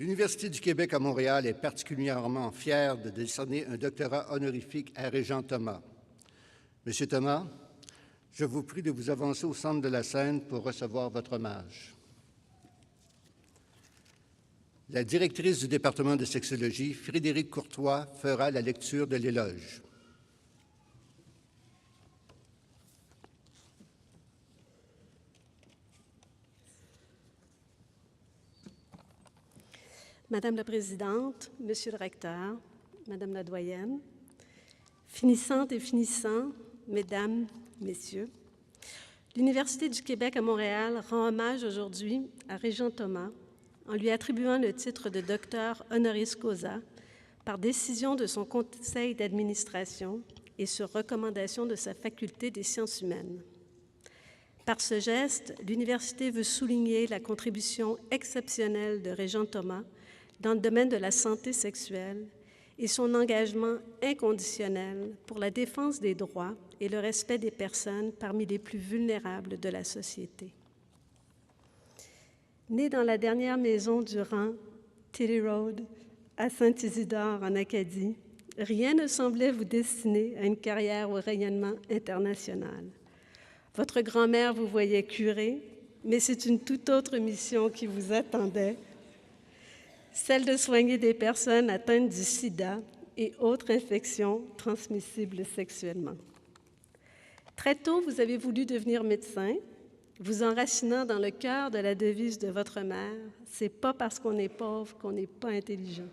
L'Université du Québec à Montréal est particulièrement fière de décerner un doctorat honorifique à Régent Thomas. Monsieur Thomas, je vous prie de vous avancer au centre de la scène pour recevoir votre hommage. La directrice du département de sexologie, Frédérique Courtois, fera la lecture de l'éloge. Madame la Présidente, Monsieur le Recteur, Madame la Doyenne, finissantes et finissants, Mesdames, Messieurs, l'Université du Québec à Montréal rend hommage aujourd'hui à Régent Thomas en lui attribuant le titre de docteur honoris causa par décision de son conseil d'administration et sur recommandation de sa faculté des sciences humaines. Par ce geste, l'Université veut souligner la contribution exceptionnelle de Régent Thomas dans le domaine de la santé sexuelle et son engagement inconditionnel pour la défense des droits et le respect des personnes parmi les plus vulnérables de la société. Né dans la dernière maison du rang, Tilley Road, à Saint-Isidore, en Acadie, rien ne semblait vous destiner à une carrière au rayonnement international. Votre grand-mère vous voyait curé, mais c'est une toute autre mission qui vous attendait, celle de soigner des personnes atteintes du sida et autres infections transmissibles sexuellement. Très tôt, vous avez voulu devenir médecin, vous enracinant dans le cœur de la devise de votre mère, « C'est pas parce qu'on est pauvre qu'on n'est pas intelligent ».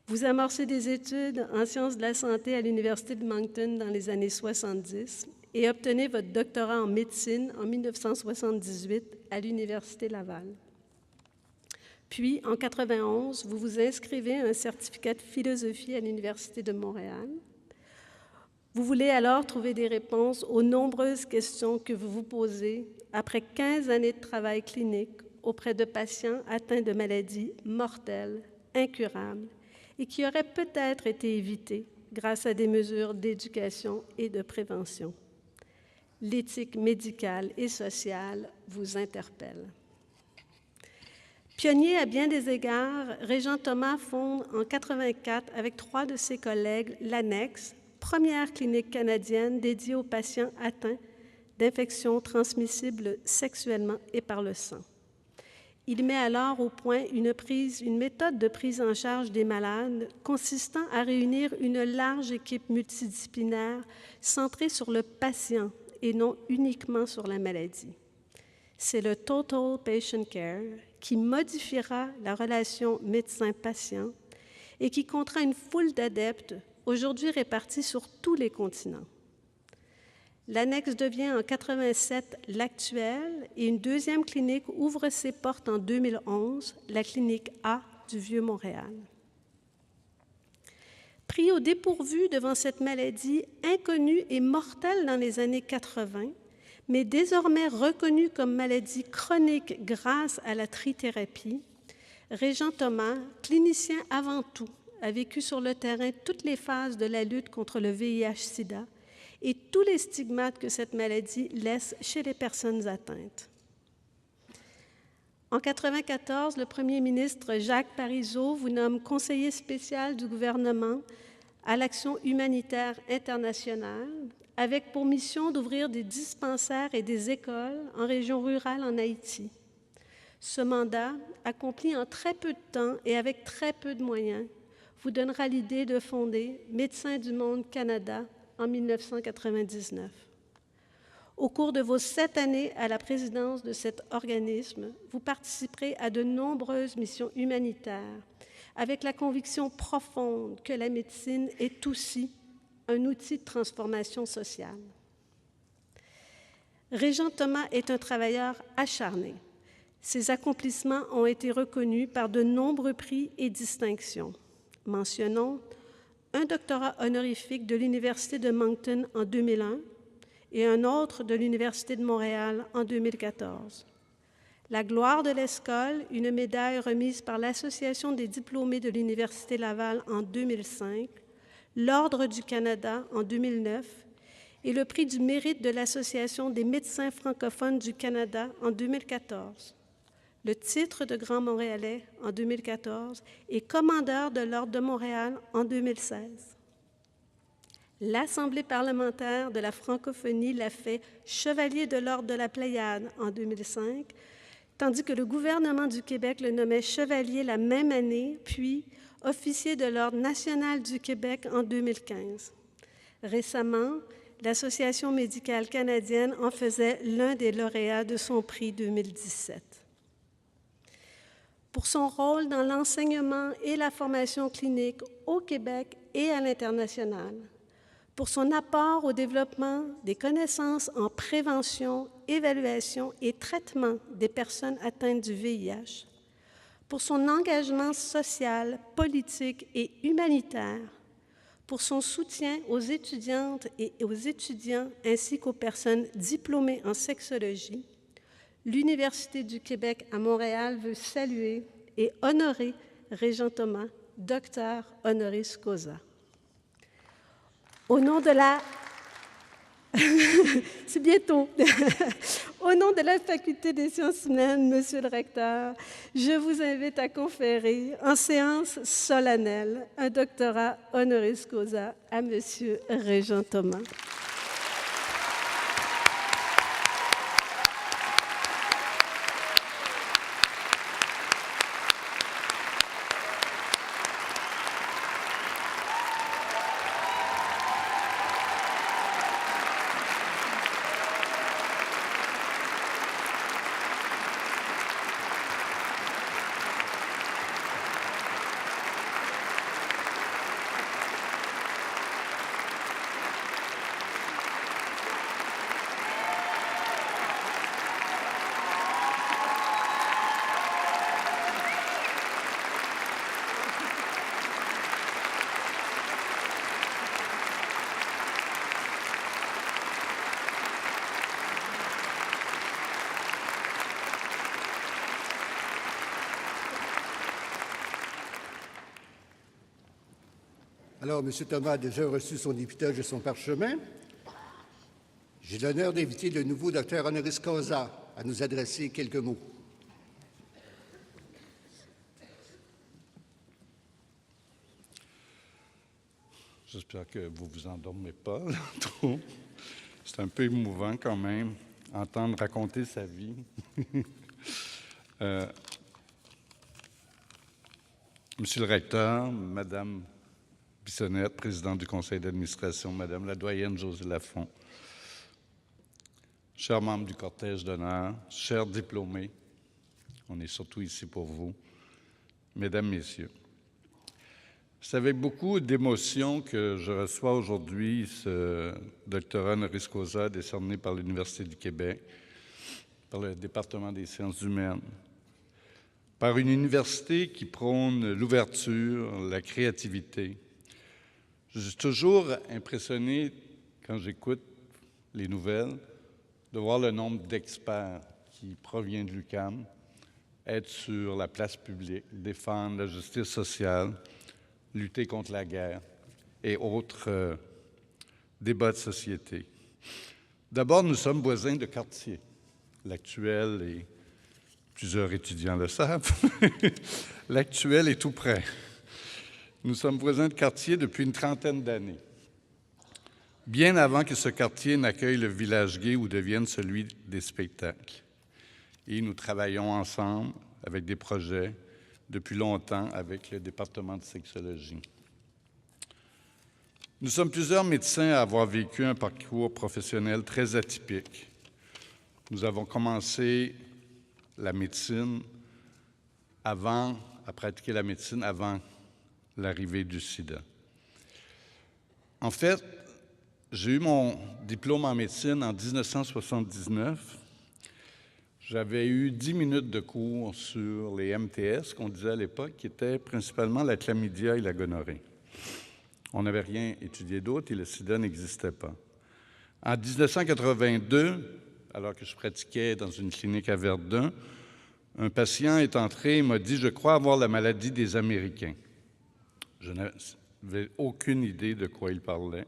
Vous amorcez des études en sciences de la santé à l'Université de Moncton dans les années 70 et obtenez votre doctorat en médecine en 1978 à l'Université Laval. Puis, en 1991, vous vous inscrivez à un certificat de philosophie à l'Université de Montréal. Vous voulez alors trouver des réponses aux nombreuses questions que vous vous posez après 15 années de travail clinique auprès de patients atteints de maladies mortelles, incurables, et qui auraient peut-être été évitées grâce à des mesures d'éducation et de prévention. L'éthique médicale et sociale vous interpelle. Pionnier à bien des égards, Régent Thomas fonde en 1984 avec 3 de ses collègues l'Annexe, première clinique canadienne dédiée aux patients atteints d'infections transmissibles sexuellement et par le sang. Il met alors au point une méthode de prise en charge des malades consistant à réunir une large équipe multidisciplinaire centrée sur le patient et non uniquement sur la maladie. C'est le Total Patient Care qui modifiera la relation médecin-patient et qui comptera une foule d'adeptes aujourd'hui répartis sur tous les continents. L'Annexe devient en 1987 l'actuelle et une deuxième clinique ouvre ses portes en 2011, la clinique A du Vieux-Montréal. Pris au dépourvu devant cette maladie inconnue et mortelle dans les années 80, mais désormais reconnue comme maladie chronique grâce à la trithérapie, Régent Thomas, clinicien avant tout, a vécu sur le terrain toutes les phases de la lutte contre le VIH-Sida et tous les stigmates que cette maladie laisse chez les personnes atteintes. En 1994, le premier ministre Jacques Parizeau vous nomme conseiller spécial du gouvernement à l'action humanitaire internationale, avec pour mission d'ouvrir des dispensaires et des écoles en région rurale en Haïti. Ce mandat, accompli en très peu de temps et avec très peu de moyens, vous donnera l'idée de fonder Médecins du Monde Canada en 1999. Au cours de vos 7 années à la présidence de cet organisme, vous participerez à de nombreuses missions humanitaires avec la conviction profonde que la médecine est aussi un outil de transformation sociale. Régent Thomas est un travailleur acharné. Ses accomplissements ont été reconnus par de nombreux prix et distinctions. Mentionnons un doctorat honorifique de l'Université de Moncton en 2001 et un autre de l'Université de Montréal en 2014. La gloire de l'Escole, une médaille remise par l'Association des diplômés de l'Université Laval en 2005, l'Ordre du Canada en 2009 et le prix du mérite de l'Association des médecins francophones du Canada en 2014. le titre de Grand Montréalais en 2014 et commandeur de l'Ordre de Montréal en 2016. L'Assemblée parlementaire de la francophonie l'a fait chevalier de l'Ordre de la Pléiade en 2005, tandis que le gouvernement du Québec le nommait chevalier la même année, puis officier de l'Ordre national du Québec en 2015. Récemment, l'Association médicale canadienne en faisait l'un des lauréats de son prix 2017. Pour son rôle dans l'enseignement et la formation clinique au Québec et à l'international, pour son apport au développement des connaissances en prévention, évaluation et traitement des personnes atteintes du VIH, pour son engagement social, politique et humanitaire, pour son soutien aux étudiantes et aux étudiants ainsi qu'aux personnes diplômées en sexologie, l'Université du Québec à Montréal veut saluer et honorer Régent Thomas, docteur honoris causa. Au nom de la... C'est bientôt. Au nom de la Faculté des sciences humaines, Monsieur le recteur, je vous invite à conférer en séance solennelle un doctorat honoris causa à Monsieur Régent Thomas. Alors, M. Thomas a déjà reçu son épitoge et son parchemin. J'ai l'honneur d'inviter le nouveau docteur honoris causa à nous adresser quelques mots. J'espère que vous ne vous endormez pas trop. C'est un peu émouvant quand même, entendre raconter sa vie. Monsieur le recteur, Madame Bissonnette, présidente du conseil d'administration, Madame la doyenne Josée Lafont, chers membres du cortège d'honneur, chers diplômés, on est surtout ici pour vous, Mesdames, Messieurs. C'est avec beaucoup d'émotion que je reçois aujourd'hui ce doctorat honoris causa décerné par l'Université du Québec, par le département des sciences humaines, par une université qui prône l'ouverture, la créativité. Je suis toujours impressionné, quand j'écoute les nouvelles, de voir le nombre d'experts qui proviennent de l'UQAM être sur la place publique, défendre la justice sociale, lutter contre la guerre et autres débats de société. D'abord, nous sommes voisins de quartier. L'actuel, et plusieurs étudiants le savent, l'actuel est tout près. Nous sommes voisins de quartier depuis une trentaine d'années, bien avant que ce quartier n'accueille le village gay ou devienne celui des spectacles. Et nous travaillons ensemble avec des projets depuis longtemps avec le département de sexologie. Nous sommes plusieurs médecins à avoir vécu un parcours professionnel très atypique. Nous avons commencé la médecine à pratiquer la médecine avant l'arrivée du sida. En fait, j'ai eu mon diplôme en médecine en 1979. J'avais eu 10 minutes de cours sur les MTS, qu'on disait à l'époque, qui étaient principalement la chlamydia et la gonorrhée. On n'avait rien étudié d'autre et le sida n'existait pas. En 1982, alors que je pratiquais dans une clinique à Verdun, un patient est entré et m'a dit « Je crois avoir la maladie des Américains ». Je n'avais aucune idée de quoi il parlait.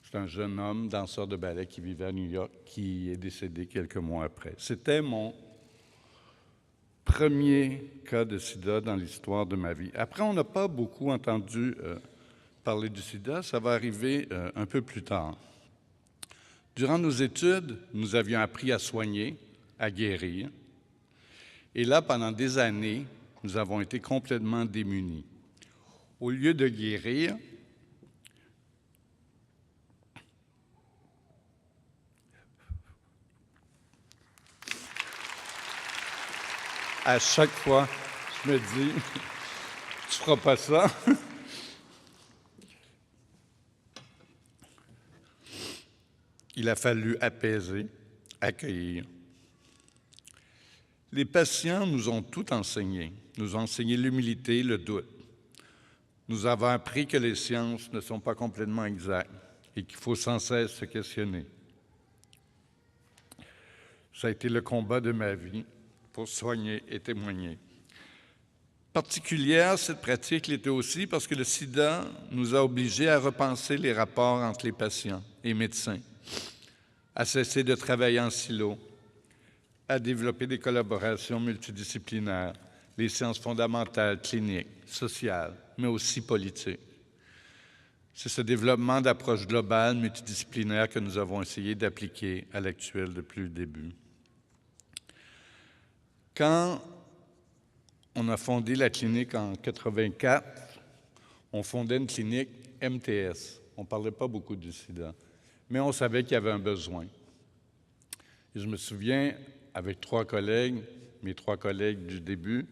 C'est un jeune homme, danseur de ballet qui vivait à New York, qui est décédé quelques mois après. C'était mon premier cas de sida dans l'histoire de ma vie. Après, on n'a pas beaucoup entendu parler du sida, ça va arriver un peu plus tard. Durant nos études, nous avions appris à soigner, à guérir. Et là, pendant des années, nous avons été complètement démunis. Au lieu de guérir, à chaque fois, je me dis, tu feras pas ça. Il a fallu apaiser, accueillir. Les patients nous ont tout enseigné. Nous ont enseigné l'humilité, le doute. Nous avons appris que les sciences ne sont pas complètement exactes et qu'il faut sans cesse se questionner. Ça a été le combat de ma vie pour soigner et témoigner. Particulière, cette pratique l'était aussi parce que le sida nous a obligés à repenser les rapports entre les patients et médecins, à cesser de travailler en silo, à développer des collaborations multidisciplinaires, les sciences fondamentales, cliniques, sociales, mais aussi politiques. C'est ce développement d'approches globales, multidisciplinaires que nous avons essayé d'appliquer à l'actuel depuis le début. Quand on a fondé la clinique en 1984, on fondait une clinique MTS. On ne parlait pas beaucoup du sida, mais on savait qu'il y avait un besoin. Et je me souviens, avec mes trois collègues du début,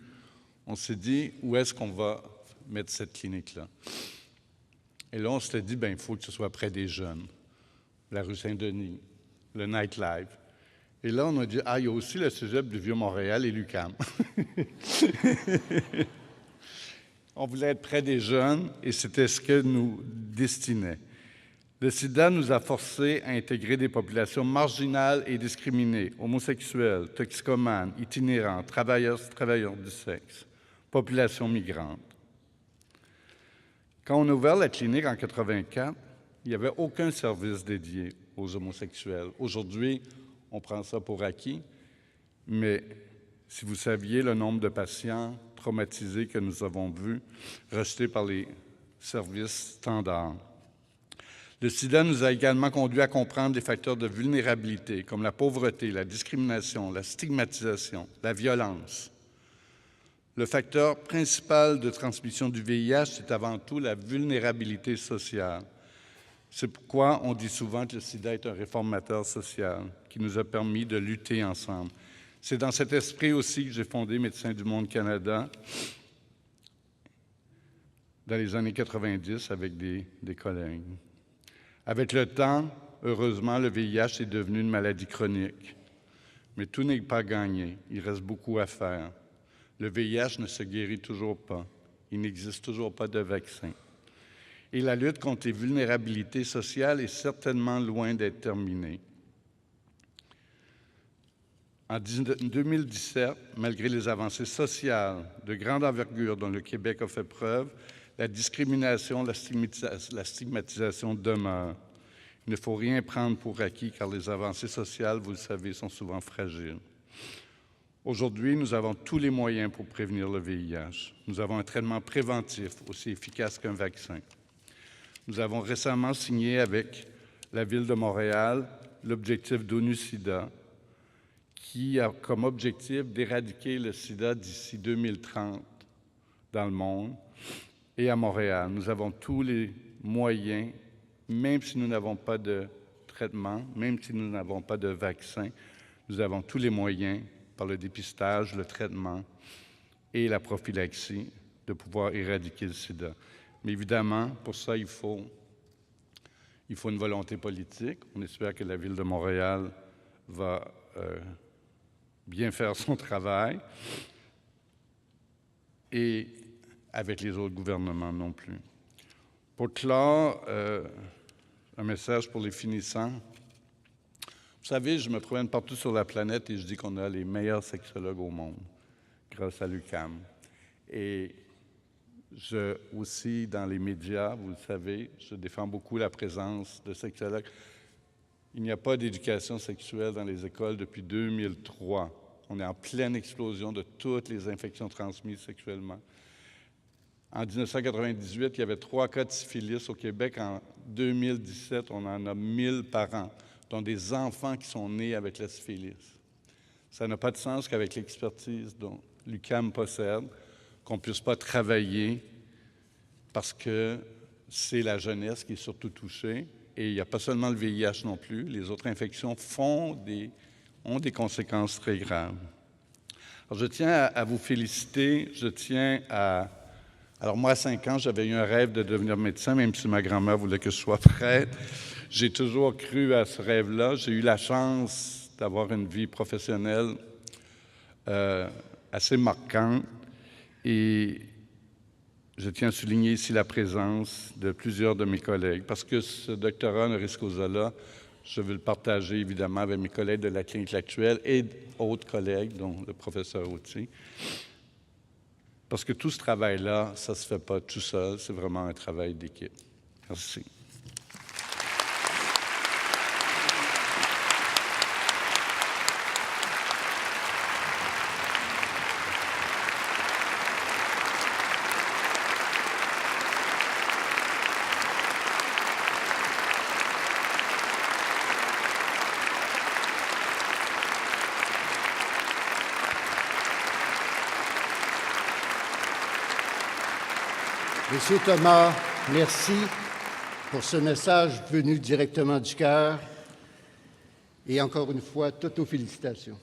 on s'est dit, où est-ce qu'on va mettre cette clinique-là? Et là, on s'est dit, il faut que ce soit près des jeunes. La rue Saint-Denis, le nightlife. Et là, on a dit, il y a aussi le cégep du Vieux-Montréal et l'UQAM. On voulait être près des jeunes et c'était ce que nous destinait. Le sida nous a forcés à intégrer des populations marginales et discriminées, homosexuels, toxicomanes, itinérants, travailleurs du sexe, populations migrantes. Quand on a ouvert la clinique en 1984, il n'y avait aucun service dédié aux homosexuels. Aujourd'hui, on prend ça pour acquis, mais si vous saviez le nombre de patients traumatisés que nous avons vus, rejetés par les services standards. Le sida nous a également conduits à comprendre des facteurs de vulnérabilité comme la pauvreté, la discrimination, la stigmatisation, la violence. Le facteur principal de transmission du VIH, c'est avant tout la vulnérabilité sociale. C'est pourquoi on dit souvent que le sida est un réformateur social qui nous a permis de lutter ensemble. C'est dans cet esprit aussi que j'ai fondé Médecins du Monde Canada dans les années 90 avec des collègues. Avec le temps, heureusement, le VIH est devenu une maladie chronique. Mais tout n'est pas gagné. Il reste beaucoup à faire. Le VIH ne se guérit toujours pas. Il n'existe toujours pas de vaccin. Et la lutte contre les vulnérabilités sociales est certainement loin d'être terminée. En 2017, malgré les avancées sociales de grande envergure dont le Québec a fait preuve, la discrimination, la stigmatisation demeurent. Il ne faut rien prendre pour acquis car les avancées sociales, vous le savez, sont souvent fragiles. Aujourd'hui, nous avons tous les moyens pour prévenir le VIH. Nous avons un traitement préventif aussi efficace qu'un vaccin. Nous avons récemment signé avec la Ville de Montréal l'objectif d'ONU-SIDA qui a comme objectif d'éradiquer le sida d'ici 2030 dans le monde et à Montréal. Nous avons tous les moyens, même si nous n'avons pas de traitement, même si nous n'avons pas de vaccin, nous avons tous les moyens, par le dépistage, le traitement et la prophylaxie, de pouvoir éradiquer le sida. Mais évidemment, pour ça, il faut une volonté politique. On espère que la Ville de Montréal va bien faire son travail et avec les autres gouvernements non plus. Pour clore, un message pour les finissants. Vous savez, je me promène partout sur la planète et je dis qu'on a les meilleurs sexologues au monde, grâce à l'UQAM. Et aussi, dans les médias, vous le savez, je défends beaucoup la présence de sexologues. Il n'y a pas d'éducation sexuelle dans les écoles depuis 2003. On est en pleine explosion de toutes les infections transmises sexuellement. En 1998, il y avait 3 cas de syphilis au Québec. En 2017, on en a 1000 par an, dont des enfants qui sont nés avec la syphilis. Ça n'a pas de sens qu'avec l'expertise dont l'UQAM possède, qu'on ne puisse pas travailler parce que c'est la jeunesse qui est surtout touchée. Et il n'y a pas seulement le VIH non plus. Les autres infections ont des conséquences très graves. Alors, je tiens à vous féliciter. Alors, moi, à 5 ans, j'avais eu un rêve de devenir médecin, même si ma grand-mère voulait que je sois prêtre. J'ai toujours cru à ce rêve-là. J'ai eu la chance d'avoir une vie professionnelle assez marquante. Et je tiens à souligner ici la présence de plusieurs de mes collègues, parce que ce doctorat honoris causa-là, je veux le partager évidemment avec mes collègues de la clinique actuelle et d'autres collègues, dont le professeur Autier. Parce que tout ce travail-là, ça ne se fait pas tout seul, c'est vraiment un travail d'équipe. Merci. Monsieur Thomas, merci pour ce message venu directement du cœur. Et encore une fois, toutes nos félicitations.